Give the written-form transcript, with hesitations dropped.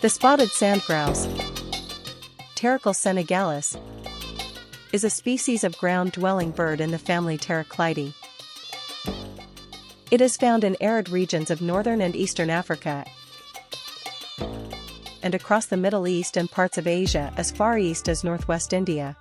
The spotted sandgrouse, Pterycles senegalis, is a species of ground-dwelling bird in the family Pteroclidae. It is found in arid regions of northern and eastern Africa and across the Middle East and parts of Asia as far east as northwest India.